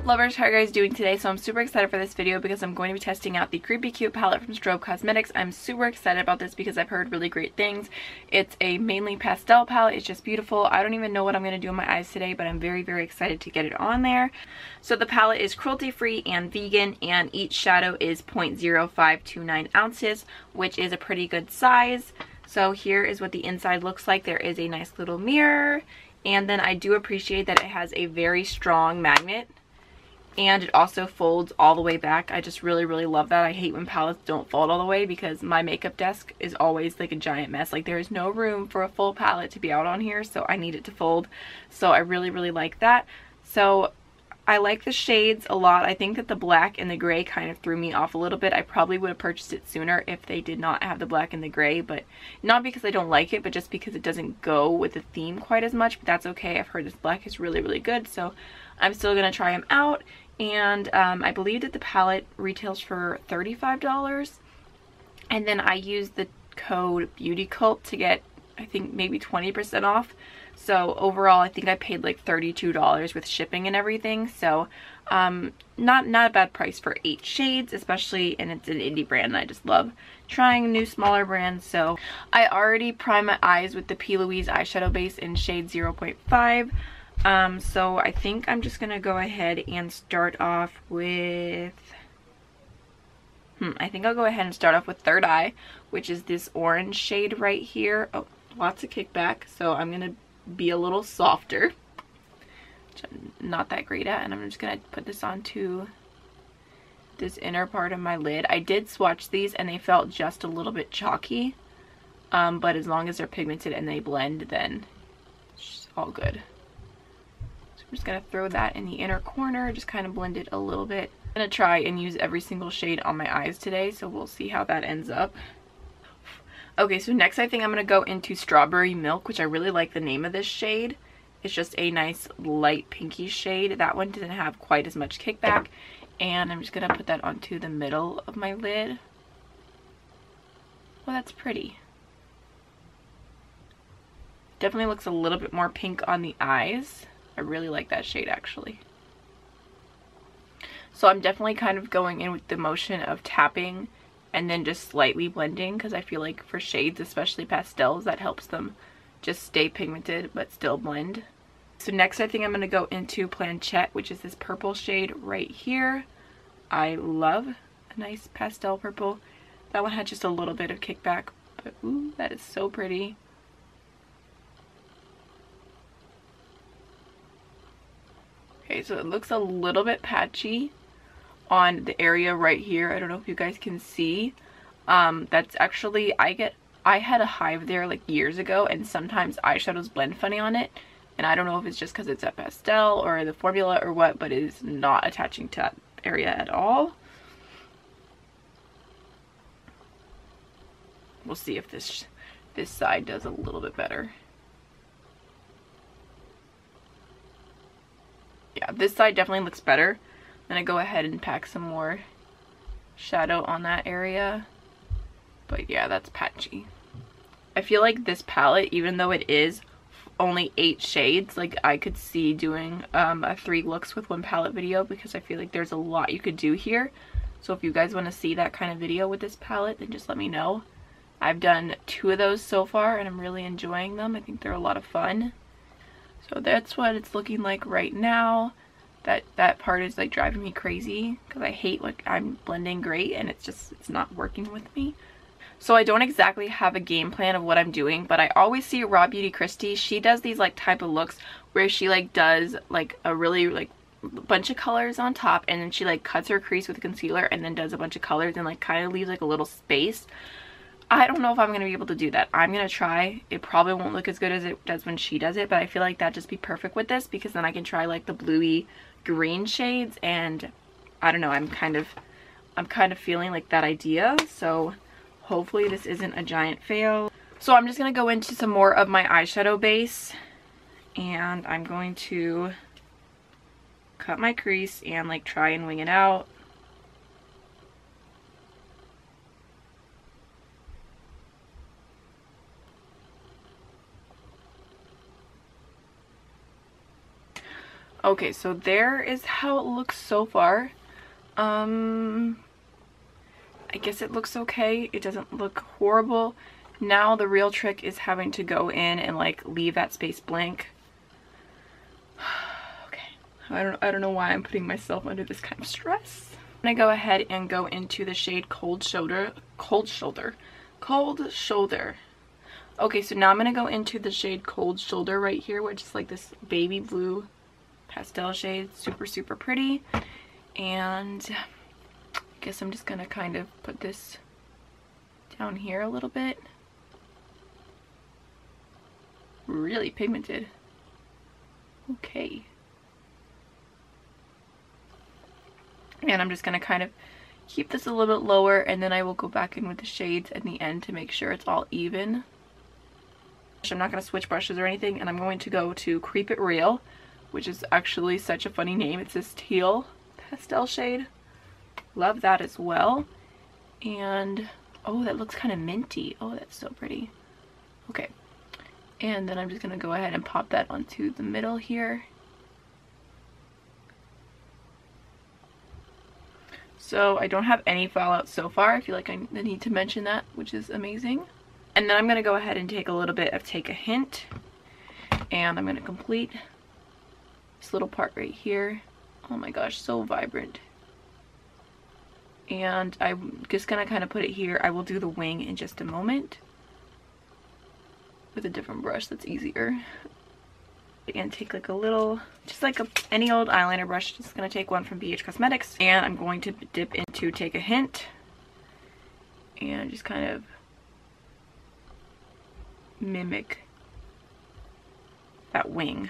up, lovers? How are you guys doing today? So I'm super excited for this video because I'm going to be testing out the Creepy Cute palette from Strobe Cosmetics. I'm super excited about this because I've heard really great things. It's a mainly pastel palette. It's just beautiful. I don't even know what I'm going to do on my eyes today, but I'm very, very excited to get it on there. So the palette is cruelty free and vegan, and each shadow is 0.0529 ounces, which is a pretty good size. So here is what the inside looks like. There is a nice little mirror, and then I do appreciate that it has a very strong magnet, and it also folds all the way back. I just really, really love that. I hate when palettes don't fold all the way because my makeup desk is always like a giant mess. Like, there is no room for a full palette to be out on here, so I need it to fold. So I really, really like that. So I like the shades a lot. I think that the black and the gray kind of threw me off a little bit. I probably would have purchased it sooner if they did not have the black and the gray, but not because I don't like it, but just because it doesn't go with the theme quite as much. But that's okay. I've heard this black is really, really good, so I'm still gonna try them out. And I believe that the palette retails for $35, and then I used the code BeautyCult to get, I think, maybe 20% off. So overall, I think I paid like $32 with shipping and everything. So not a bad price for 8 shades, especially, and it's an indie brand, and I just love trying new smaller brands. So I already primed my eyes with the P. Louise eyeshadow base in shade 0.5. So I think I'm just gonna go ahead and start off with I think I'll go ahead and start off with Third Eye, which is this orange shade right here. Oh, lots of kickback, so I'm gonna be a little softer, which I'm not that great at, and I'm just gonna put this onto this inner part of my lid. I did swatch these and they felt just a little bit chalky, but as long as they're pigmented and they blend, then it's all good. So I'm just gonna throw that in the inner corner, just kind of blend it a little bit. I'm gonna try and use every single shade on my eyes today, so we'll see how that ends up. Okay, so next I think I'm going to go into Strawberry Milk, which I really like the name of this shade. It's just a nice light pinky shade. That one didn't have quite as much kickback. And I'm just going to put that onto the middle of my lid. Well, that's pretty. Definitely looks a little bit more pink on the eyes. I really like that shade, actually. So I'm definitely kind of going in with the motion of tapping and then just slightly blending, because I feel like for shades, especially pastels, that helps them just stay pigmented but still blend. So next I think I'm going to go into Planchette, which is this purple shade right here. I love a nice pastel purple. That one had just a little bit of kickback, but ooh, that is so pretty. Okay, so it looks a little bit patchy on the area right here. I don't know if you guys can see. That's actually, I had a hive there like years ago, and sometimes eyeshadows blend funny on it, and I don't know if it's just because it's a pastel or the formula or what, but it is not attaching to that area at all. We'll see if this side does a little bit better. Yeah, this side definitely looks better. I'm gonna go ahead and pack some more shadow on that area, but yeah, that's patchy. I feel like this palette, even though it is only 8 shades, like I could see doing a 3 looks with 1 palette video, because I feel like there's a lot you could do here. So if you guys want to see that kind of video with this palette, then just let me know. I've done 2 of those so far and I'm really enjoying them. I think they're a lot of fun. So that's what it's looking like right now. That part is like driving me crazy because I hate, like, I'm blending great and it's not working with me. So I don't exactly have a game plan of what I'm doing, but I always see Raw Beauty Christie. She does these like type of looks where she like does like a really like bunch of colors on top, and then she like cuts her crease with concealer and then does a bunch of colors and like kind of leaves like a little space. I don't know if I'm going to be able to do that. I'm going to try. It probably won't look as good as it does when she does it, but I feel like that'd just be perfect with this, because then I can try like the bluey green shades, and I don't know, I'm kind of feeling like that idea. So hopefully this isn't a giant fail. So I'm just going to go into some more of my eyeshadow base, and I'm going to cut my crease and like try and wing it out. Okay, so there is how it looks so far. I guess it looks okay. It doesn't look horrible. Now the real trick is having to go in and like leave that space blank. Okay, I don't know why I'm putting myself under this kind of stress. I'm gonna go ahead and go into the shade Cold Shoulder. Okay, so now I'm gonna go into the shade Cold Shoulder right here, which is like this baby blue pastel shade. Super, super pretty. And I guess I'm just gonna kind of put this down here a little bit. Really pigmented. Okay. And I'm just gonna kind of keep this a little bit lower, and then I will go back in with the shades at the end to make sure it's all even. I'm not gonna switch brushes or anything, and I'm going to go to Creep It Real, which is actually such a funny name. It's this teal pastel shade. Love that as well. And oh, that looks kind of minty. Oh, that's so pretty. Okay, and then I'm just gonna go ahead and pop that onto the middle here. So I don't have any fallout so far. I feel like I need to mention that, which is amazing. And then I'm gonna go ahead and take a little bit of Take a Hint, and I'm gonna complete this little part right here. Oh my gosh, so vibrant. And I'm just gonna kind of put it here. I will do the wing in just a moment with a different brush that's easier. And take like a little, just like any old eyeliner brush. Just gonna take one from BH Cosmetics, and I'm going to dip into Take a Hint and just kind of mimic that wing.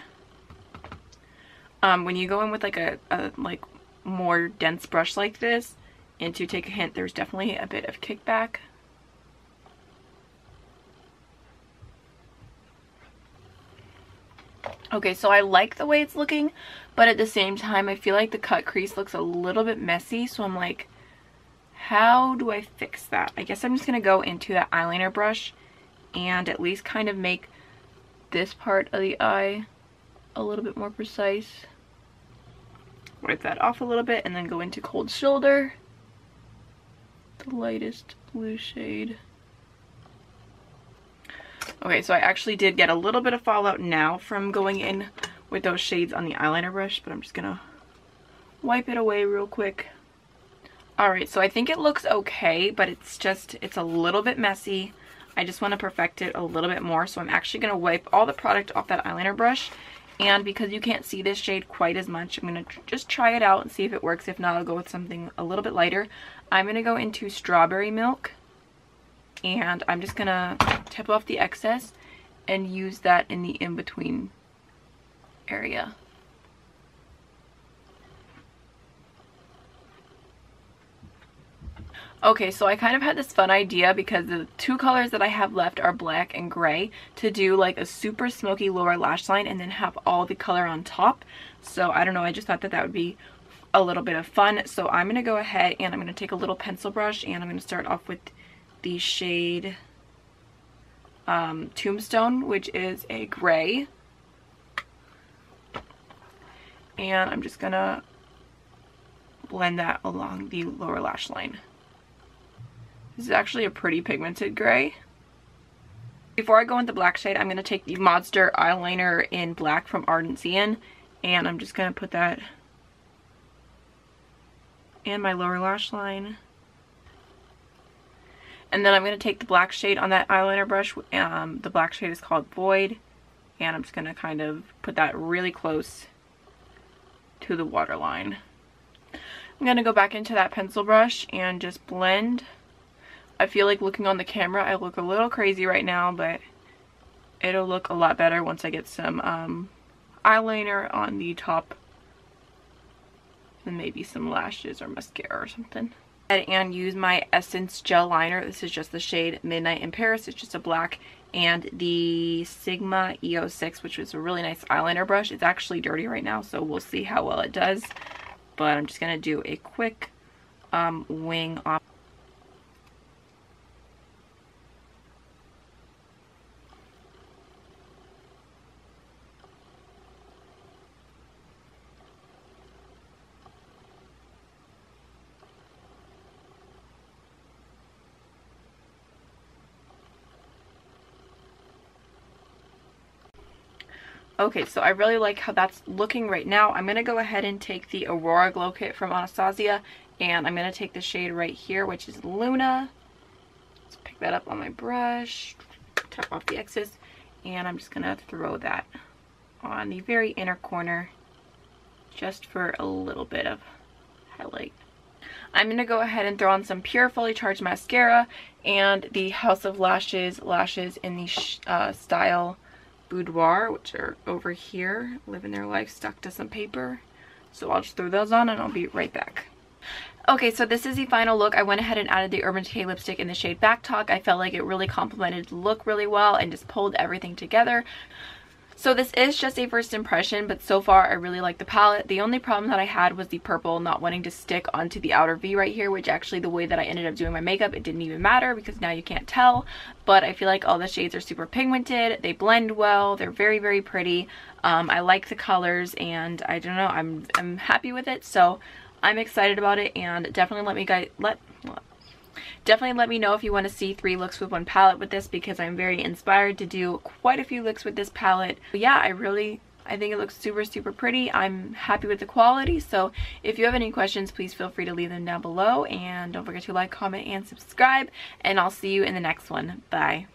When you go in with like a like more dense brush like this into Take a Hint, there's definitely a bit of kickback. Okay, so I like the way it's looking, but at the same time I feel like the cut crease looks a little bit messy, so I'm like, how do I fix that? I guess I'm just gonna go into that eyeliner brush and at least kind of make this part of the eye a little bit more precise. Wipe that off a little bit and then go into Cold Shoulder, the lightest blue shade. Okay, so I actually did get a little bit of fallout now from going in with those shades on the eyeliner brush, but I'm just gonna wipe it away real quick. Alright, so I think it looks okay, but it's a little bit messy. I just want to perfect it a little bit more, so I'm actually going to wipe all the product off that eyeliner brush. And because you can't see this shade quite as much, I'm going to just try it out and see if it works. If not, I'll go with something a little bit lighter. I'm going to go into Strawberry Milk, and I'm just going to tip off the excess and use that in the in-between area. Okay, so I kind of had this fun idea because the two colors that I have left are black and gray, to do like a super smoky lower lash line and then have all the color on top. So I don't know, I just thought that that would be a little bit of fun. So I'm going to go ahead and I'm going to take a little pencil brush and I'm going to start off with the shade Tombstone, which is a gray. And I'm just going to blend that along the lower lash line. This is actually a pretty pigmented gray. Before I go into the black shade, I'm going to take the Monster eyeliner in black from Ardent Zen, and I'm just going to put that in my lower lash line. And then I'm going to take the black shade on that eyeliner brush. The black shade is called Void, and I'm just going to kind of put that really close to the waterline. I'm going to go back into that pencil brush and just blend. I feel like looking on the camera, I look a little crazy right now, but it'll look a lot better once I get some eyeliner on the top and maybe some lashes or mascara or something. And use my Essence Gel Liner. This is just the shade Midnight in Paris. It's just a black, and the Sigma EO6, which is a really nice eyeliner brush. It's actually dirty right now, so we'll see how well it does. But I'm just going to do a quick wing off. Okay, so I really like how that's looking right now. I'm going to go ahead and take the Aurora Glow Kit from Anastasia, and I'm going to take the shade right here, which is Luna. Let's pick that up on my brush, tap off the excess, and I'm just going to throw that on the very inner corner just for a little bit of highlight. I'm going to go ahead and throw on some Pure Fully Charged Mascara and the House of Lashes in the style Boudoir, which are over here, living their life stuck to some paper. So I'll just throw those on and I'll be right back. Okay, so this is the final look. I went ahead and added the Urban Decay lipstick in the shade Backtalk. I felt like it really complemented the look really well and just pulled everything together. So this is just a first impression, but so far I really like the palette. The only problem that I had was the purple not wanting to stick onto the outer V right here, which actually the way that I ended up doing my makeup, it didn't even matter because now you can't tell. But I feel like all the shades are super pigmented, they blend well, they're very, very pretty. I like the colors, and I don't know, I'm happy with it, so I'm excited about it. And definitely let me know if you want to see 3 looks with 1 palette with this, because I'm very inspired to do quite a few looks with this palette. But yeah, I think it looks super, super pretty. I'm happy with the quality. So if you have any questions, please feel free to leave them down below. And don't forget to like, comment, and subscribe. And I'll see you in the next one. Bye.